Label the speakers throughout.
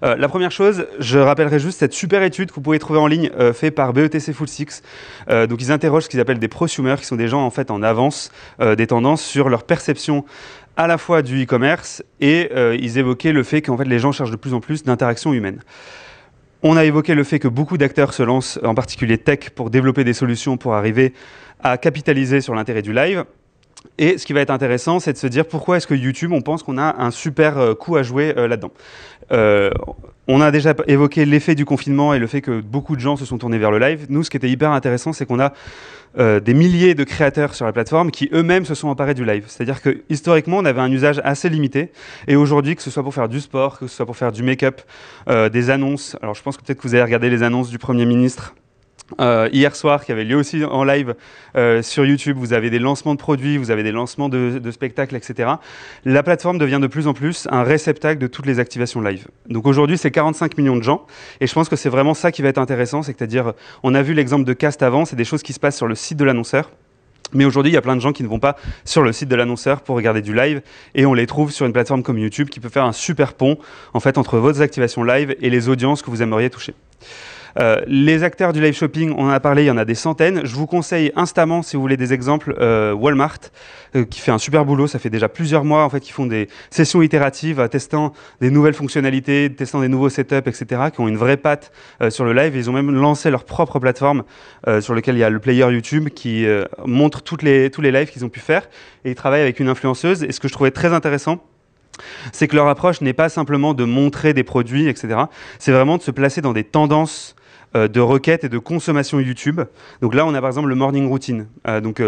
Speaker 1: La première chose, je rappellerai juste cette super étude que vous pouvez trouver en ligne, faite par BETC Full Six. Donc ils interrogent ce qu'ils appellent des prosumers, qui sont des gens en fait en avance des tendances sur leur perception à la fois du e-commerce et ils évoquaient le fait qu'en fait les gens cherchent de plus en plus d'interactions humaines. On a évoqué le fait que beaucoup d'acteurs se lancent, en particulier tech, pour développer des solutions pour arriver à capitaliser sur l'intérêt du live. Et ce qui va être intéressant, c'est de se dire pourquoi est-ce que YouTube, on pense qu'on a un super coup à jouer là-dedans. On a déjà évoqué l'effet du confinement et le fait que beaucoup de gens se sont tournés vers le live. Nous, ce qui était hyper intéressant, c'est qu'on a des milliers de créateurs sur la plateforme qui eux-mêmes se sont emparés du live. C'est-à-dire que historiquement, on avait un usage assez limité. Et aujourd'hui, que ce soit pour faire du sport, que ce soit pour faire du make-up, des annonces. Alors je pense que peut-être que vous avez regardé les annonces du Premier ministre hier soir, qui avait lieu aussi en live sur YouTube. Vous avez des lancements de produits, vous avez des lancements de spectacles, etc. La plateforme devient de plus en plus un réceptacle de toutes les activations live. Donc aujourd'hui, c'est 45 millions de gens. Et je pense que c'est vraiment ça qui va être intéressant. C'est-à-dire, on a vu l'exemple de Cast avant, c'est des choses qui se passent sur le site de l'annonceur. Mais aujourd'hui, il y a plein de gens qui ne vont pas sur le site de l'annonceur pour regarder du live et on les trouve sur une plateforme comme YouTube qui peut faire un super pont en fait, entre votre activation live et les audiences que vous aimeriez toucher. Les acteurs du live shopping, on en a parlé, il y en a des centaines. Je vous conseille instamment, si vous voulez des exemples, Walmart, qui fait un super boulot. Ça fait déjà plusieurs mois en fait, qu'ils font des sessions itératives, testant des nouvelles fonctionnalités, testant des nouveaux setups, etc., qui ont une vraie patte sur le live. Ils ont même lancé leur propre plateforme sur laquelle il y a le player YouTube qui montre tous les lives qu'ils ont pu faire. Et ils travaillent avec une influenceuse. Et ce que je trouvais très intéressant, c'est que leur approche n'est pas simplement de montrer des produits, etc. C'est vraiment de se placer dans des tendances de requêtes et de consommation YouTube. Donc là, on a par exemple le morning routine.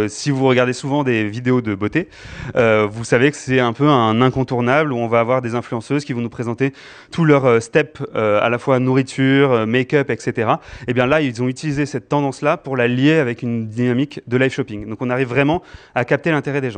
Speaker 1: Si vous regardez souvent des vidéos de beauté, vous savez que c'est un peu un incontournable où on va avoir des influenceuses qui vont nous présenter tous leurs steps, à la fois nourriture, make-up, etc. Et bien là, ils ont utilisé cette tendance-là pour la lier avec une dynamique de live shopping. Donc on arrive vraiment à capter l'intérêt des gens.